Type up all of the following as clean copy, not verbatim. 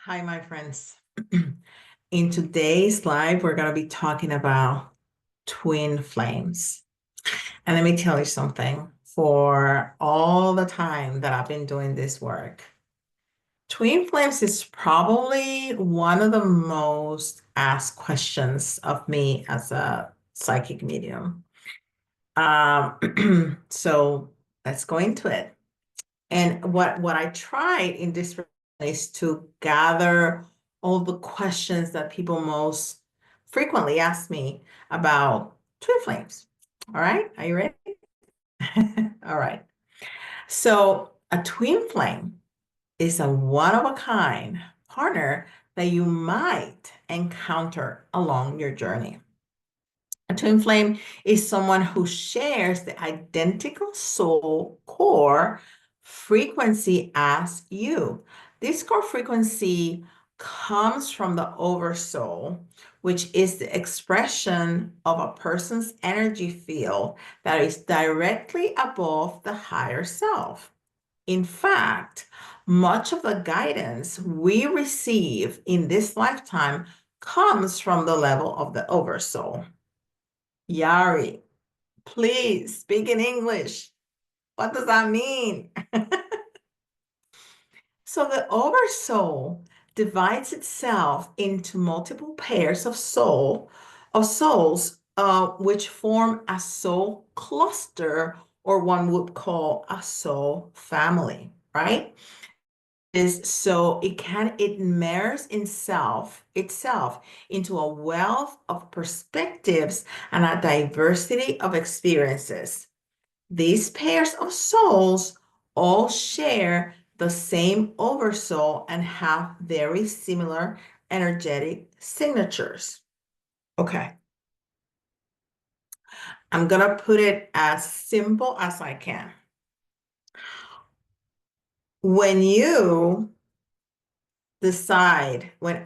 Hi, my friends. In today's live, we're going to be talking about twin flames. And let me tell you something. For all the time that I've been doing this work, twin flames is probably one of the most asked questions of me as a psychic medium. So let's go into it. And what I tried in this is to gather all the questions that people most frequently ask me about twin flames. All right, are you ready? All right. So a twin flame is a one-of-a-kind partner that you might encounter along your journey. A twin flame is someone who shares the identical soul core frequency as you. This core frequency comes from the oversoul, which is the expression of a person's energy field that is directly above the higher self. In fact, much of the guidance we receive in this lifetime comes from the level of the oversoul. Yari, please speak in English. What does that mean? So the oversoul divides itself into multiple pairs of souls, which form a soul cluster, or one would call a soul family, right? Is so it mirrors itself into a wealth of perspectives and a diversity of experiences. These pairs of souls all share the same oversoul and have very similar energetic signatures. Okay, I'm gonna put it as simple as I can. When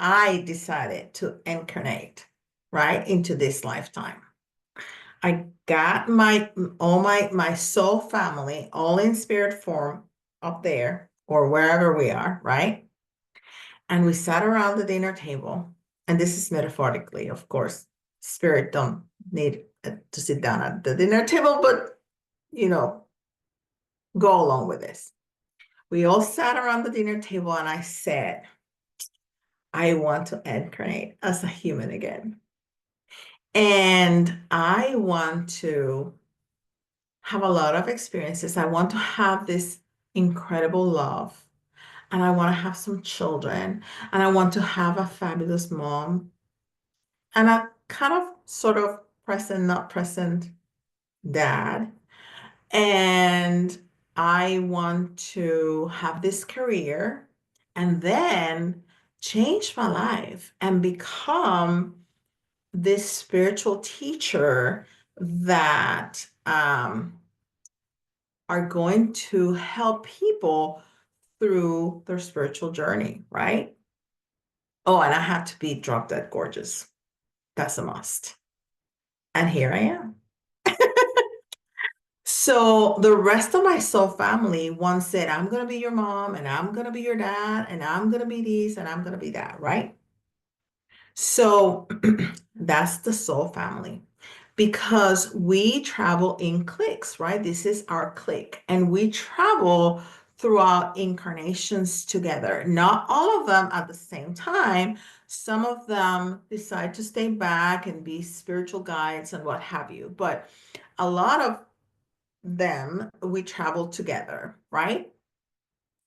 I decided to incarnate, right, into this lifetime, I got my soul family all in spirit form up there or wherever we are, right? And we sat around the dinner table, and this is metaphorically, of course. Spirit don't need to sit down at the dinner table, but you know, go along with this. We all sat around the dinner table, and I said, I want to incarnate as a human again. And I want to have a lot of experiences. I want to have this incredible love. And I want to have some children. And I want to have a fabulous mom. And a kind of sort of present, not present dad. And I want to have this career and then change my life and become this spiritual teacher that are going to help people through their spiritual journey, right? Oh, and I have to be drop dead gorgeous. That's a must. And here I am. So the rest of my soul family once said, I'm going to be your mom, and I'm going to be your dad, and I'm going to be this, and I'm going to be that, right? So that's the soul family. Because we travel in cliques, right? This is our clique, and we travel throughout incarnations together. Not all of them at the same time. Some of them decide to stay back and be spiritual guides and what have you. But a lot of them, we travel together, right?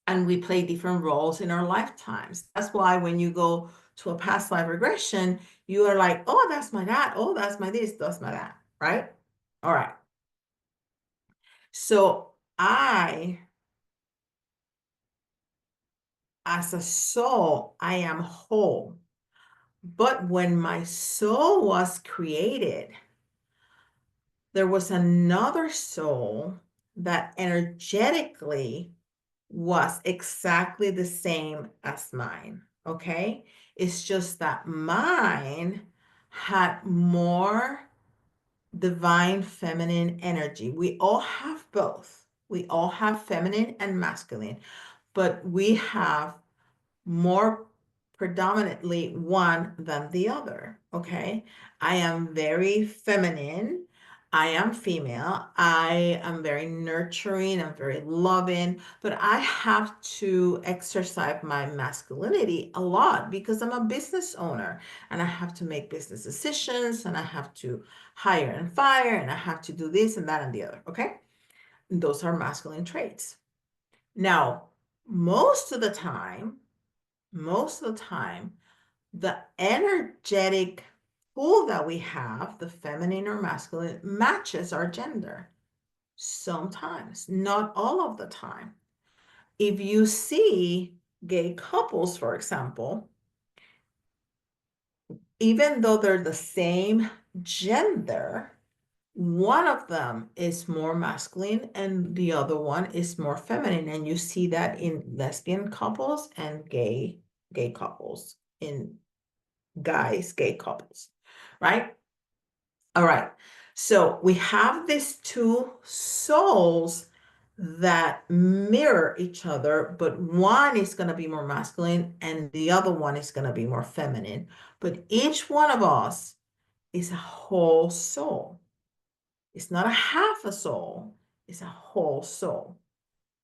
And we play different roles in our lifetimes. That's why when you go to a past life regression, you are like, oh, that's my dad. Oh, that's my this, that's my that, right? All right. So as a soul, I am whole. But when my soul was created, there was another soul that energetically was exactly the same as mine. Okay. It's just that mine had more divine feminine energy. We all have both. We all have feminine and masculine, but we have more predominantly one than the other. Okay. I am very feminine. I am female. I am very nurturing. I'm very loving, but I have to exercise my masculinity a lot because I'm a business owner and I have to make business decisions and I have to hire and fire and I have to do this and that and the other. Okay. Those are masculine traits. Now, most of the time, most of the time, the energetic pool that we have, the feminine or masculine, matches our gender. Sometimes, not all of the time. If you see gay couples, for example, even though they're the same gender, one of them is more masculine and the other one is more feminine. And you see that in lesbian couples and gay couples, in gay couples, right? All right. So we have these two souls that mirror each other, but one is going to be more masculine and the other one is going to be more feminine. But each one of us is a whole soul. It's not a half a soul, it's a whole soul.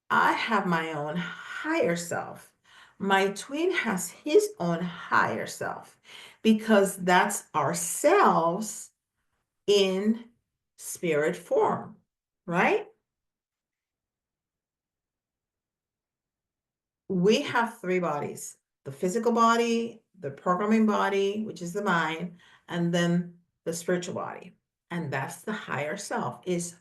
I have my own higher self. My twin has his own higher self because that's ourselves in spirit form, right? We have three bodies: the physical body, the programming body, which is the mind, and then the spiritual body. And that's the higher self, is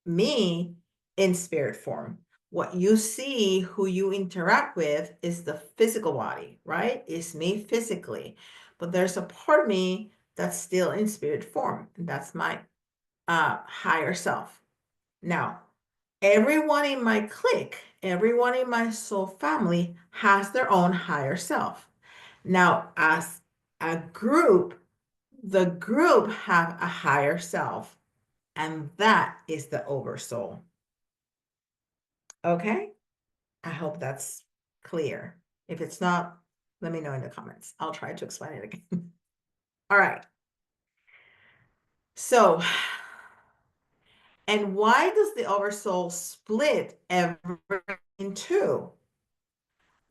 me in spirit form. What you see, who you interact with, is the physical body, right? It's me physically. But there's a part of me that's still in spirit form, and that's my higher self. Now, everyone in my clique, everyone in my soul family has their own higher self. Now, as a group, the group have a higher self, and that is the oversoul. Okay? I hope that's clear. If it's not, let me know in the comments. I'll try to explain it again. All right. So, and why does the oversoul split in two?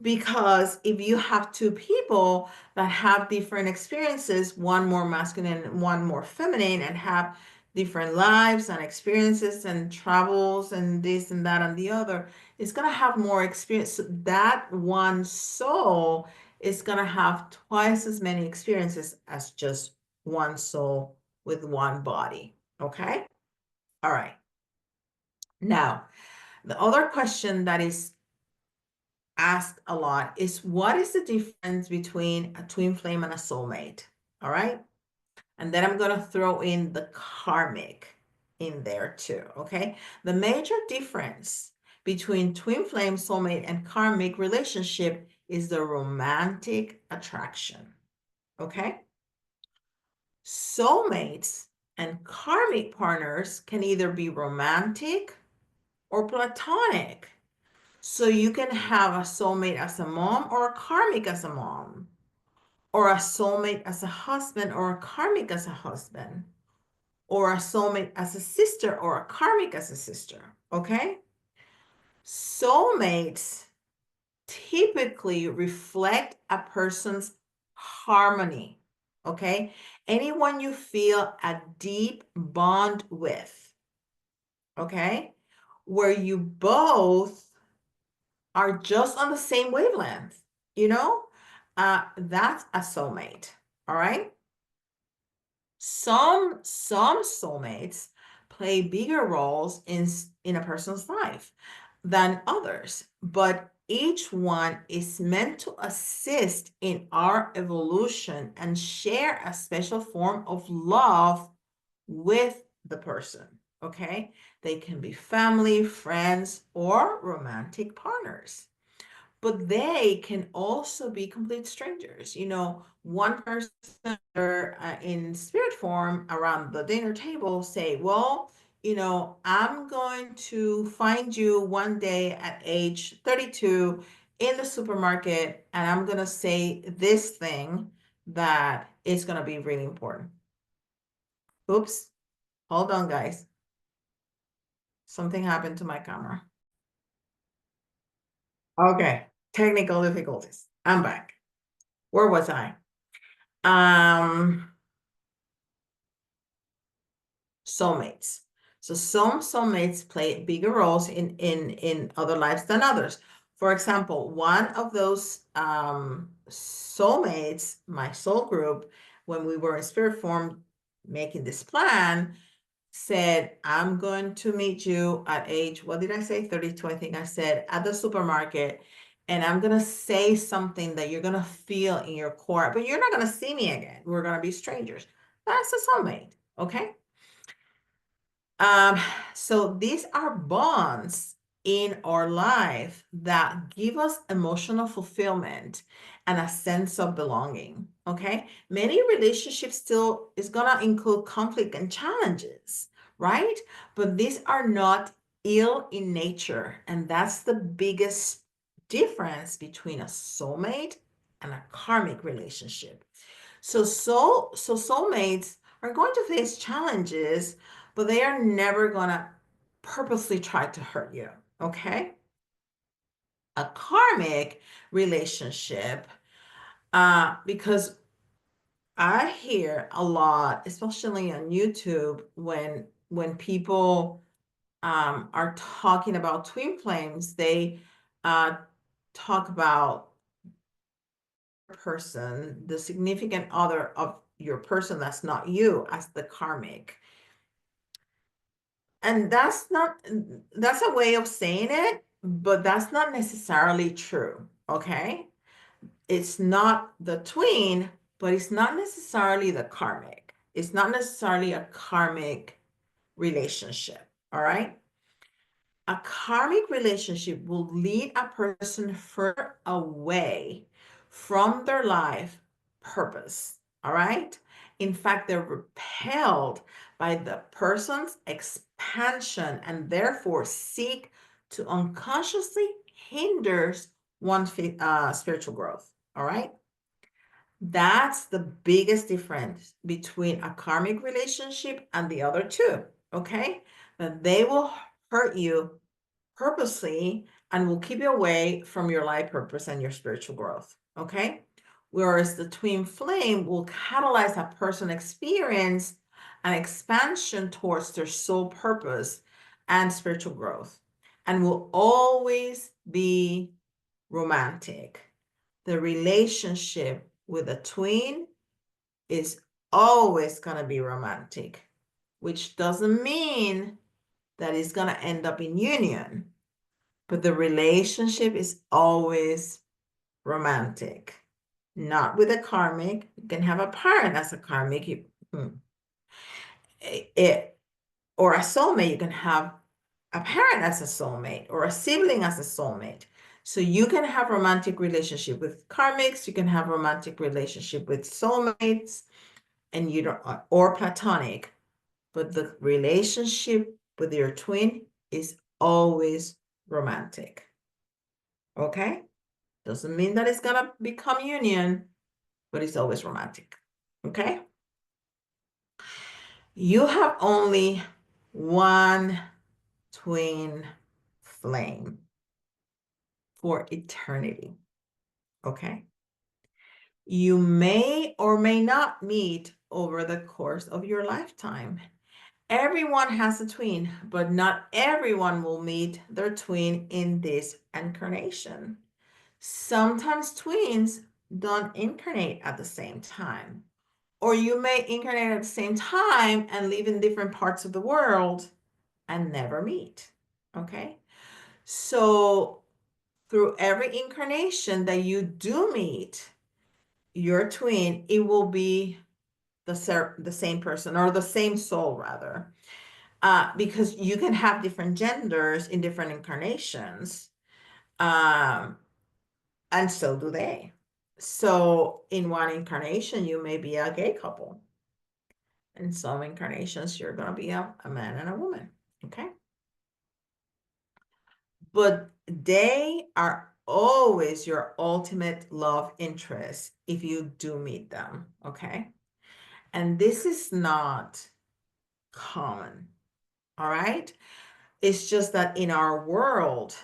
Because if you have two people that have different experiences, one more masculine and one more feminine, and have different lives and experiences and travels and this and that and the other, it's going to have more experience. So that one soul is going to have twice as many experiences as just one soul with one body. Okay? All right. Now, the other question that is asked a lot is, what is the difference between a twin flame and a soulmate? All right. And then I'm going to throw in the karmic in there too. Okay. The major difference between twin flame, soulmate, and karmic relationship is the romantic attraction. Okay. Soulmates and karmic partners can either be romantic or platonic. So you can have a soulmate as a mom or a karmic as a mom, or a soulmate as a husband or a karmic as a husband, or a soulmate as a sister or a karmic as a sister. Okay? Soulmates typically reflect a person's harmony. Okay? Anyone you feel a deep bond with. Okay? Where you both are just on the same wavelength, you know, that's a soulmate. All right. Some soulmates play bigger roles in a person's life than others, but each one is meant to assist in our evolution and share a special form of love with the person. Okay, they can be family, friends, or romantic partners, but they can also be complete strangers. You know, one person in spirit form around the dinner table say, well, you know, I'm going to find you one day at age 32 in the supermarket and I'm going to say this thing that is going to be really important. Oops, hold on, guys. Something happened to my camera. Okay, technical difficulties. I'm back. Where was I? Soulmates. So some soulmates play bigger roles in other lives than others. For example, one of those soulmates, my soul group, when we were in spirit form making this plan, said, I'm going to meet you at age, what did I say? 32, I think I said, at the supermarket. And I'm going to say something that you're going to feel in your core, but you're not going to see me again. We're going to be strangers. That's a soulmate. Okay. Um, so these are bonds in our life that give us emotional fulfillment and a sense of belonging. Okay. Many relationships still is gonna include conflict and challenges, right? But these are not ill in nature. And that's the biggest difference between a soulmate and a karmic relationship. So soulmates are going to face challenges, but they are never gonna purposely try to hurt you. Okay? A karmic relationship, because I hear a lot, especially on YouTube, when people are talking about twin flames, they talk about person, the significant other of your person that's not you, as the karmic. And that's a way of saying it, but that's not necessarily true. Okay. It's not the twin, but it's not necessarily the karmic. It's not necessarily a karmic relationship. All right. A karmic relationship will lead a person further away from their life purpose. All right. In fact, they're repelled by the person's expansion and therefore seek to unconsciously hinders one's spiritual growth. All right. That's the biggest difference between a karmic relationship and the other two. Okay. That they will hurt you purposely and will keep you away from your life purpose and your spiritual growth. Okay. Whereas the twin flame will catalyze a person experience an expansion towards their soul purpose and spiritual growth and will always be romantic. The relationship with a twin is always going to be romantic, which doesn't mean that it's going to end up in union, but the relationship is always romantic, not with a karmic. You can have a parent as a karmic, or a soulmate. You can have a parent as a soulmate or a sibling as a soulmate. So you can have romantic relationship with karmics, you can have romantic relationship with soulmates, and you don't, or platonic, but the relationship with your twin is always romantic. Okay? Doesn't mean that it's gonna become union, but it's always romantic. Okay? You have only one twin flame for eternity. Okay? You may or may not meet over the course of your lifetime. Everyone has a twin, but not everyone will meet their twin in this incarnation. Sometimes twins don't incarnate at the same time, or you may incarnate at the same time and live in different parts of the world and never meet. Okay. So through every incarnation that you do meet your twin, it will be the same person or the same soul rather, because you can have different genders in different incarnations, and so do they. So in one incarnation, you may be a gay couple. In some incarnations, you're going to be a man and a woman. Okay. But they are always your ultimate love interest if you do meet them, okay? And this is not common, all right? It's just that in our world,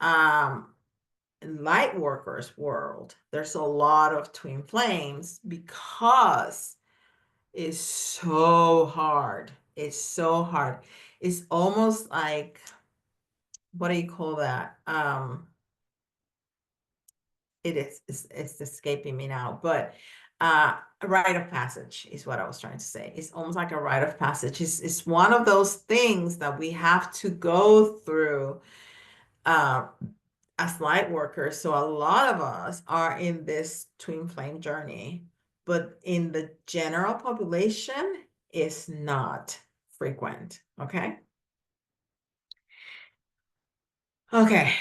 light workers world, there's a lot of twin flames because it's so hard. It's so hard. It's almost like, what do you call that? It's escaping me now, but a rite of passage is what I was trying to say. It's almost like a rite of passage. It's one of those things that we have to go through uh, as light workers. So a lot of us are in this twin flame journey, but in the general population, it's not frequent. Okay. Okay.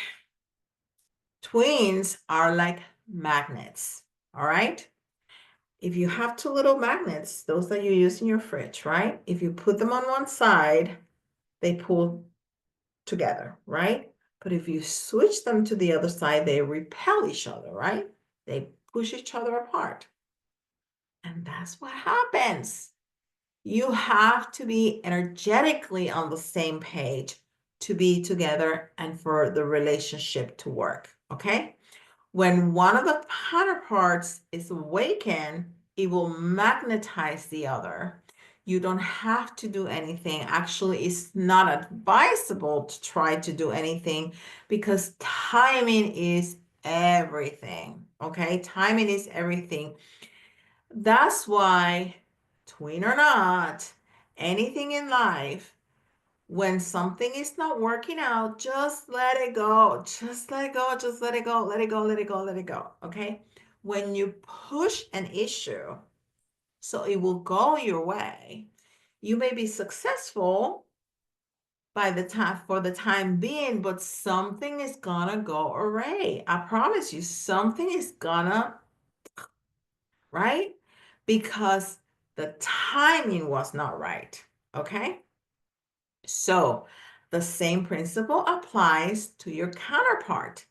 Twins are like magnets. All right. If you have two little magnets, those that you use in your fridge, right? If you put them on one side, they pull together, right? But if you switch them to the other side, they repel each other, right? They push each other apart. And that's what happens. You have to be energetically on the same page to be together and for the relationship to work, okay? When one of the counterparts is awakened, it will magnetize the other. You don't have to do anything. Actually, it's not advisable to try to do anything because timing is everything. Okay, timing is everything. That's why, twin or not, anything in life, when something is not working out, just let it go. Just let it go. Just let it go. Let it go. Let it go. Let it go. Okay. When you push an issue so it will go your way, you may be successful by the time for the time being, but something is gonna go awry. I promise you, something is gonna, right? Because the timing was not right. Okay. So the same principle applies to your counterpart.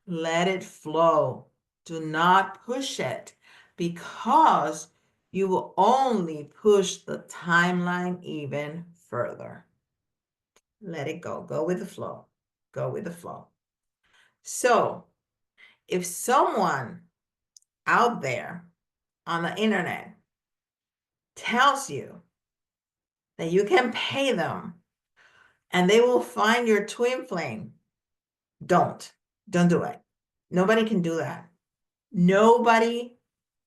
Let it flow. Do not push it because you will only push the timeline even further. Let it go. Go with the flow. Go with the flow. So if someone out there on the internet tells you that you can pay them and they will find your twin flame, don't do it. Nobody can do that. Nobody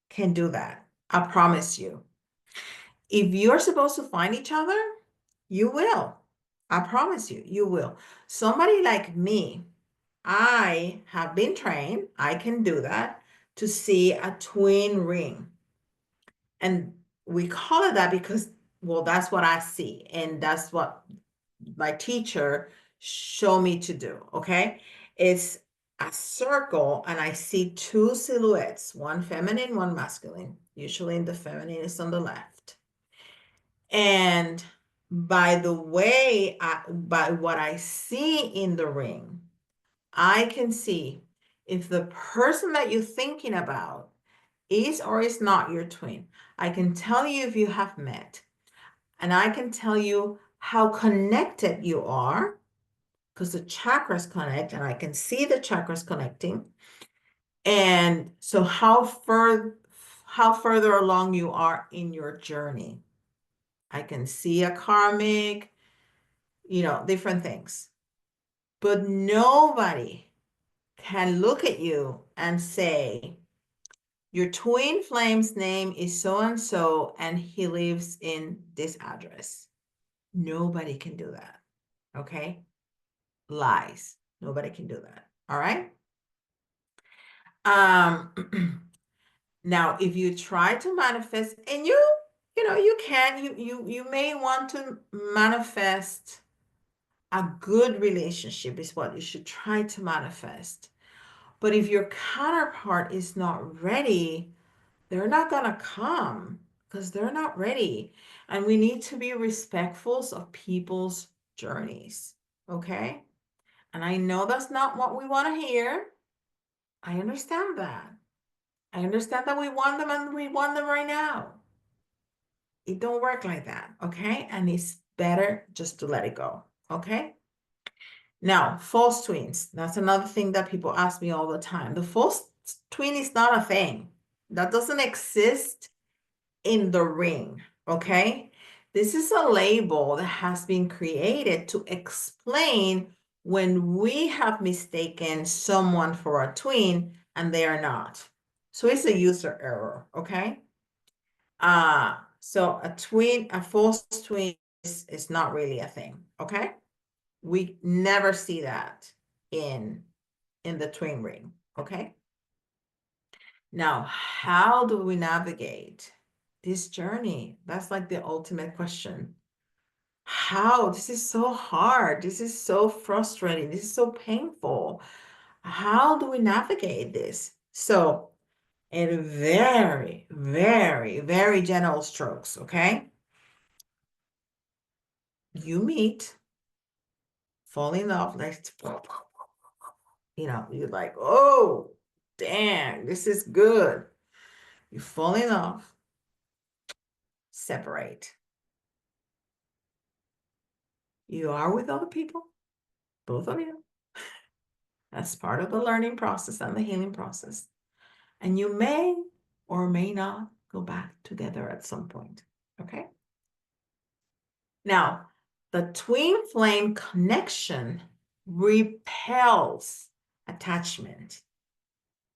can do that. I promise you. If you're supposed to find each other, you will. I promise you, you will. Somebody like me, I have been trained, I can do that, to see a twin ring. And we call it that because, well, that's what I see. And that's what my teacher showed me to do. Okay. It's a circle, and I see two silhouettes, one feminine, one masculine. Usually the feminine is on the left. And by the way, by what I see in the ring, I can see if the person that you're thinking about is or is not your twin. I can tell you if you have met, and I can tell you how connected you are because the chakras connect and I can see the chakras connecting. And so how further along you are in your journey. I can see a karmic, different things. But nobody can look at you and say, your twin flame's name is so and so, and he lives in this address. Nobody can do that. Okay? Lies. Nobody can do that. All right? Now, if you try to manifest, and you can, you may want to manifest a good relationship is what you should try to manifest. But if your counterpart is not ready, they're not going to come because they're not ready. And we need to be respectful of people's journeys. Okay? And I know that's not what we want to hear, I understand that. I understand that we want them and we want them right now. It don't work like that, okay? And it's better just to let it go, okay? Now, false twins. That's another thing that people ask me all the time. The false twin is not a thing. That doesn't exist in the ring, okay? This is a label that has been created to explain when we have mistaken someone for a twin and they are not. So it's a user error, okay? So a false twin is not really a thing, okay? We never see that in the twin ring, okay? Now, how do we navigate this journey? That's like the ultimate question. How? This is so hard. This is so frustrating. This is so painful. How do we navigate this? So, in very, very, very general strokes, okay? You meet, fall in love, like, you're like, oh, damn, this is good. You fall in love, separate. You are with other people, both of you. That's part of the learning process and the healing process. And you may or may not go back together at some point. Okay. Now, the twin flame connection repels attachment.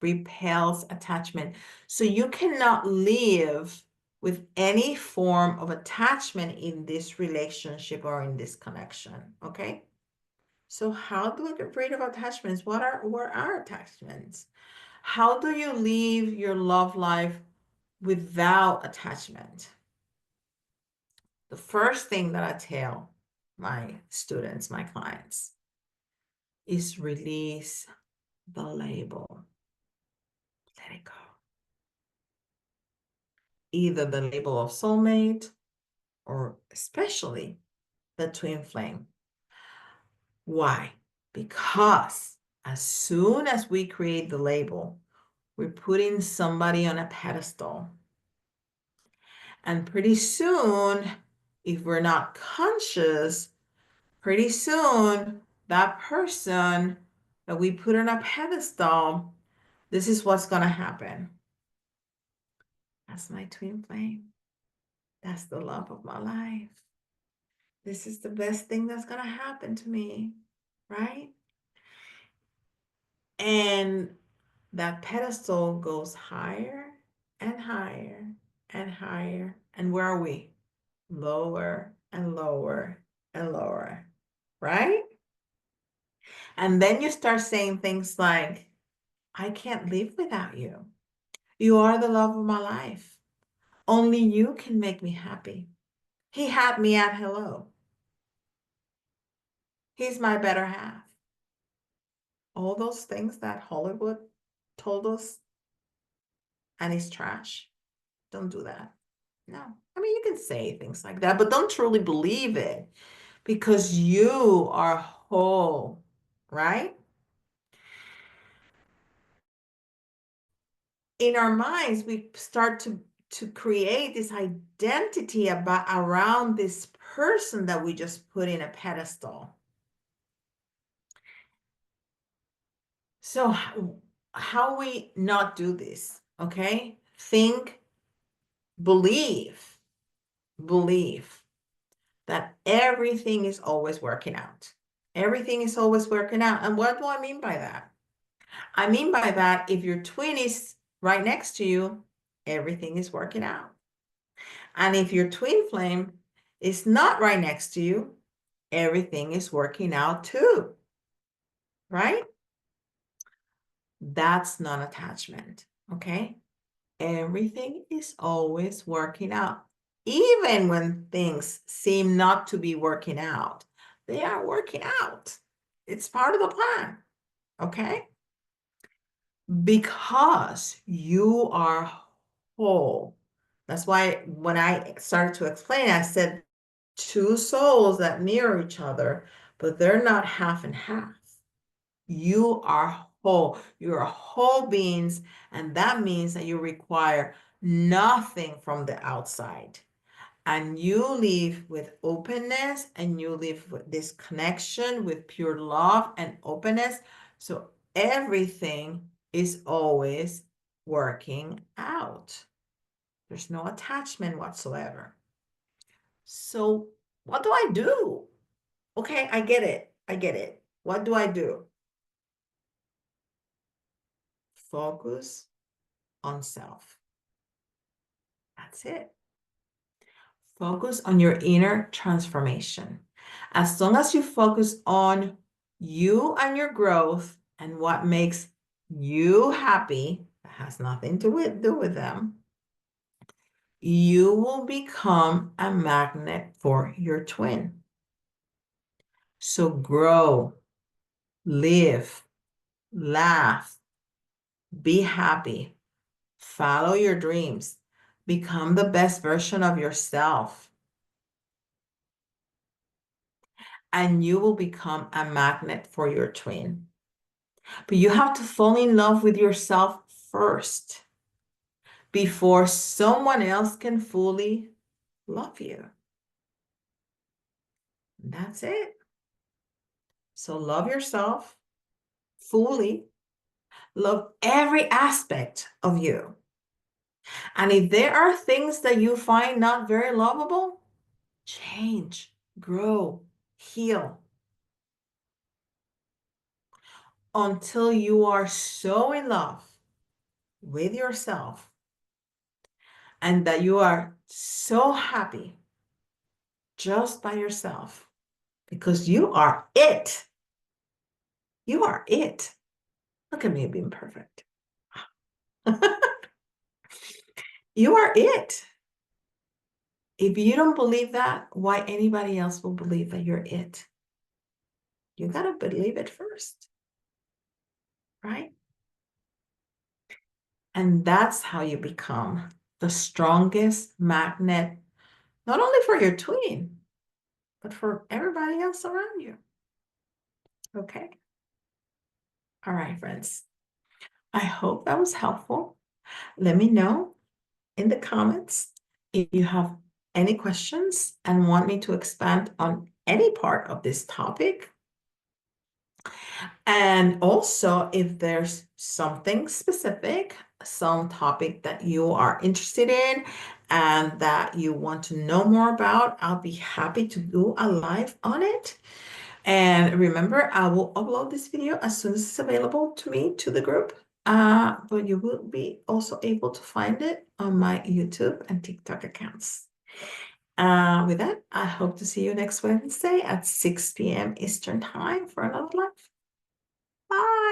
Repels attachment. So you cannot live with any form of attachment in this relationship or in this connection. Okay. So how do we get rid of attachments? What are attachments? How do you live your love life without attachment? The first thing that I tell my students, my clients, is release the label. Let it go. Either the label of soulmate or especially the twin flame. Why? Because as soon as we create the label, we're putting somebody on a pedestal. And pretty soon, if we're not conscious, pretty soon that person that we put on a pedestal, this is what's going to happen. That's my twin flame. That's the love of my life. This is the best thing that's going to happen to me, right? And that pedestal goes higher and higher and higher. And where are we? Lower and lower and lower, right? And then you start saying things like, I can't live without you. You are the love of my life. Only you can make me happy. He had me at hello. He's my better half. All those things that Hollywood told us and it's trash. Don't do that. No. I mean, you can say things like that, but don't truly believe it because you are whole, right? In our minds, we start to create this identity around this person that we just put in a pedestal. So how we not do this? Okay, think, believe that everything is always working out. Everything is always working out. And what do I mean by that? I mean by that, if your twin is right next to you, everything is working out. And if your twin flame is not right next to you, everything is working out too, right? That's non-attachment, okay? Everything is always working out. Even when things seem not to be working out, they are working out. It's part of the plan, okay? Because you are whole. That's why when I started to explain, I said two souls that mirror each other, but they're not half and half. You are whole. You're whole beings, and that means that you require nothing from the outside. And you live with openness, and you live with this connection with pure love and openness. So everything is always working out. There's no attachment whatsoever. So what do I do? Okay, I get it. I get it. What do I do? Focus on self. That's it. Focus on your inner transformation. As long as you focus on you and your growth and what makes you happy, that has nothing to do with them, you will become a magnet for your twin. So grow, live, laugh, be happy, follow your dreams, become the best version of yourself, and you will become a magnet for your twin. But you have to fall in love with yourself first before someone else can fully love you. That's it. So love yourself fully, love every aspect of you. And if there are things that you find not very lovable, change, grow, heal until you are so in love with yourself and that you are so happy just by yourself because you are it. You are it. Look at me being perfect. You are it. If you don't believe that, why anybody else will believe that you're it? You got to believe it first, right? And that's how you become the strongest magnet, not only for your twin, but for everybody else around you. Okay. All right, friends. I hope that was helpful. Let me know in the comments if you have any questions and want me to expand on any part of this topic. And also, if there's something specific, some topic that you are interested in and that you want to know more about, I'll be happy to do a live on it. And remember, I will upload this video as soon as it's available to me to the group. But you will be also able to find it on my YouTube and TikTok accounts. With that, I hope to see you next Wednesday at 6 p.m. Eastern Time for another live. Bye.